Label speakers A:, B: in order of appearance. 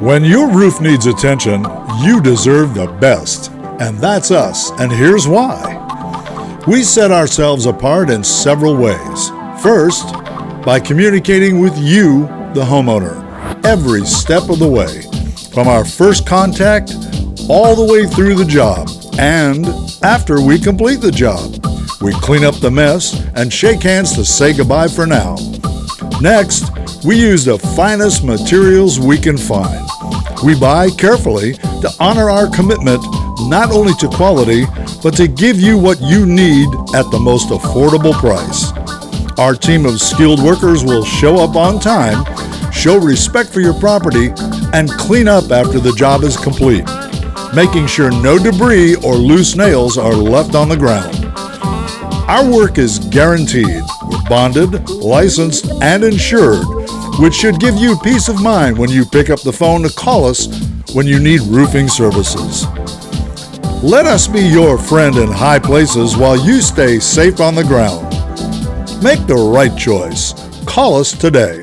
A: When your roof needs attention, you deserve the best. And that's us, and here's why. We set ourselves apart in several ways. First, by communicating with you, the homeowner, every step of the way, from our first contact all the way through the job, and after we complete the job. We clean up the mess and shake hands to say goodbye for now. Next, we use the finest materials we can find. We buy carefully to honor our commitment not only to quality, but to give you what you need at the most affordable price. Our team of skilled workers will show up on time, show respect for your property, and clean up after the job is complete, making sure no debris or loose nails are left on the ground. Our work is guaranteed. We're bonded, licensed, and insured, which should give you peace of mind when you pick up the phone to call us when you need roofing services. Let us be your friend in high places while you stay safe on the ground. Make the right choice. Call us today.